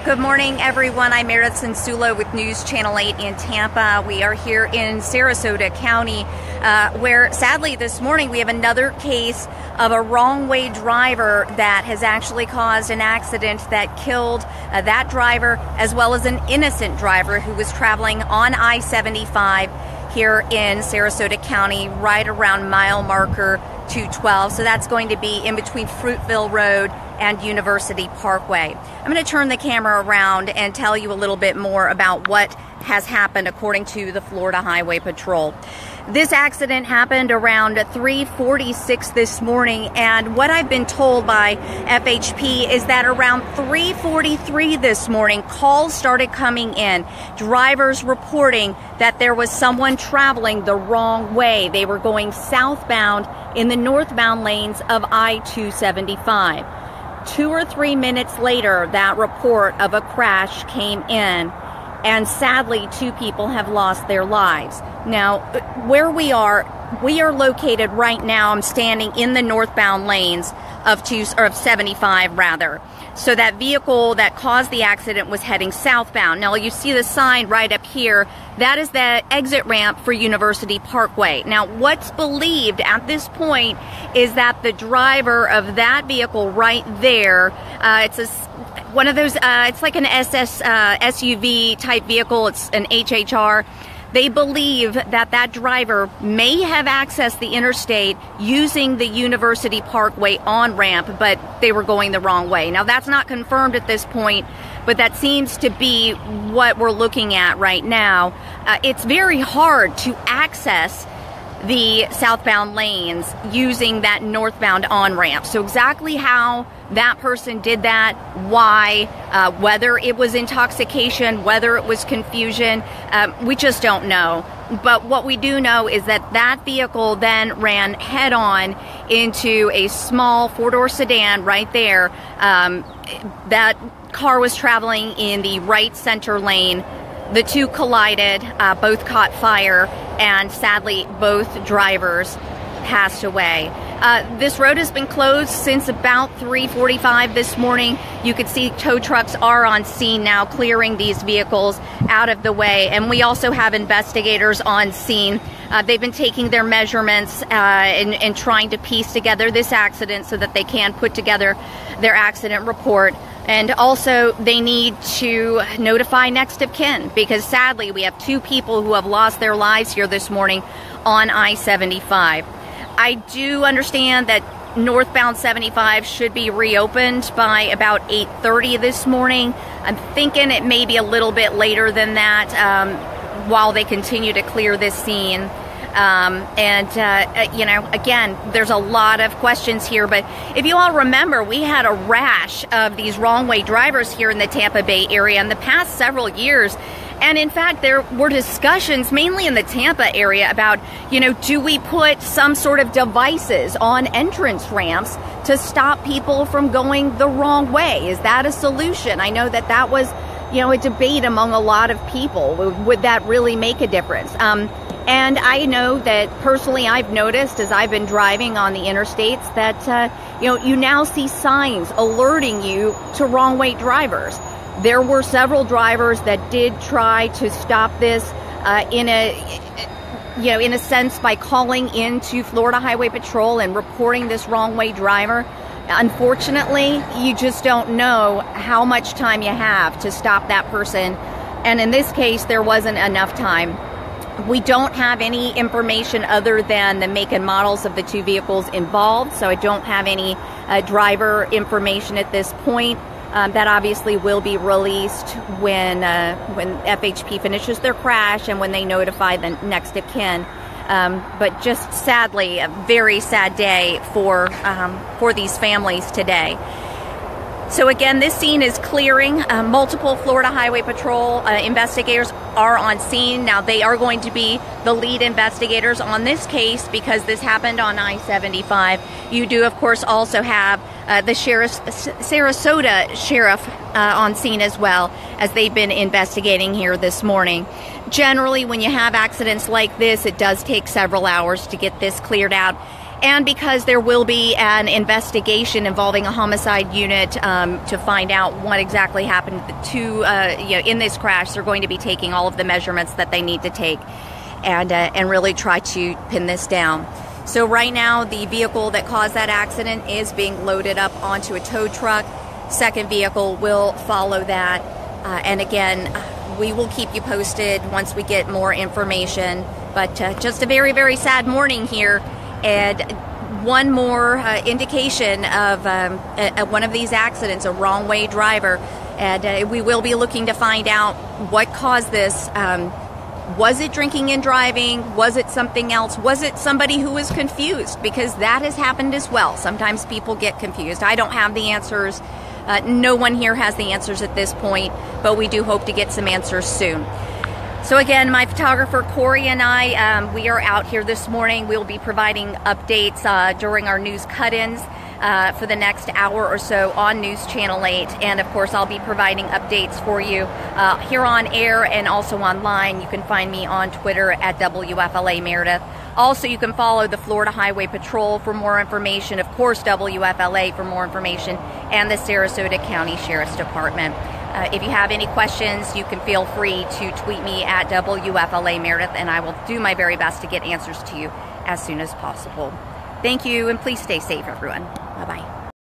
Good morning, everyone. I'm Meredyth Censullo with News Channel 8 in Tampa. We are here in Sarasota County, where sadly this morning we have another case of a wrong-way driver that has actually caused an accident that killed that driver, as well as an innocent driver who was traveling on I-75 here in Sarasota County, right around mile marker 212. So that's going to be in between Fruitville Road and University Parkway. I'm going to turn the camera around and tell you a little bit more about what has happened according to the Florida Highway Patrol. This accident happened around 3:46 this morning, and what I've been told by FHP is that around 3:43 this morning, calls started coming in. Drivers reporting that there was someone traveling the wrong way. They were going southbound in the northbound lanes of I-275. 2 or 3 minutes later, that report of a crash came in, and sadly 2 people have lost their lives. Now, where we are located right now. I'm standing in the northbound lanes of 75 rather. So that vehicle that caused the accident was heading southbound. Now you see the sign right up here. That is the exit ramp for University Parkway. Now what's believed at this point is that the driver of that vehicle right there, one of those, it's like an SUV type vehicle. It's an HHR. They believe that that driver may have accessed the interstate using the University Parkway on-ramp, but they were going the wrong way. Now, that's not confirmed at this point, but that seems to be what we're looking at right now. It's very hard to access the southbound lanes using that northbound on-ramp. So exactly how that person did that, why, whether it was intoxication, whether it was confusion, we just don't know. But what we do know is that that vehicle then ran head-on into a small 4-door sedan right there. That car was traveling in the right center lane. The 2 collided, both caught fire, and sadly both drivers passed away. This road has been closed since about 3:45 this morning. You can see tow trucks are on scene now, clearing these vehicles out of the way, and we also have investigators on scene. They've been taking their measurements and trying to piece together this accident so that they can put together their accident report. And also, they need to notify next of kin, because sadly, we have 2 people who have lost their lives here this morning on I-75. I do understand that northbound 75 should be reopened by about 8:30 this morning. I'm thinking it may be a little bit later than that while they continue to clear this scene. You know, again, there's a lot of questions here, but if you all remember, we had a rash of these wrong-way drivers here in the Tampa Bay area in the past several years. And in fact, there were discussions, mainly in the Tampa area, about, you know, do we put some sort of devices on entrance ramps to stop people from going the wrong way? Is that a solution? I know that that was, you know, a debate among a lot of people. Would that really make a difference? And I know that personally I've noticed as I've been driving on the interstates that, you know, you now see signs alerting you to wrong-way drivers. There were several drivers that did try to stop this in a sense by calling into Florida Highway Patrol and reporting this wrong-way driver. Unfortunately, you just don't know how much time you have to stop that person. And in this case, there wasn't enough time. We don't have any information other than the make and models of the 2 vehicles involved, so I don't have any driver information at this point. That obviously will be released when FHP finishes their crash and when they notify the next of kin. But just sadly, a very sad day for these families today. So again, this scene is clearing. Multiple Florida Highway Patrol investigators are on scene. Now, they are going to be the lead investigators on this case because this happened on I-75. You do, of course, also have the Sarasota Sheriff on scene as well, as they've been investigating here this morning. Generally, when you have accidents like this, it does take several hours to get this cleared out. and because there will be an investigation involving a homicide unit to find out what exactly happened in this crash. They're going to be taking all of the measurements that they need to take and really try to pin this down. So right now, the vehicle that caused that accident is being loaded up onto a tow truck. Second vehicle will follow that. And again, we will keep you posted once we get more information. But just a very, very sad morning here. And one more indication of one of these accidents, a wrong-way driver. And we will be looking to find out what caused this. Was it drinking and driving? Was it something else? Was it somebody who was confused? Because that has happened as well. Sometimes people get confused. I don't have the answers. No one here has the answers at this point, but we do hope to get some answers soon. So again, my photographer Corey and I, we are out here this morning. We'll be providing updates during our news cut-ins for the next hour or so on News Channel 8. And of course, I'll be providing updates for you here on air and also online. You can find me on Twitter at WFLA Meredyth. Also, you can follow the Florida Highway Patrol for more information. Of course, WFLA for more information, and the Sarasota County Sheriff's Department. If you have any questions, you can feel free to tweet me at WFLA Meredyth, and I will do my very best to get answers to you as soon as possible. Thank you, and please stay safe, everyone. Bye-bye.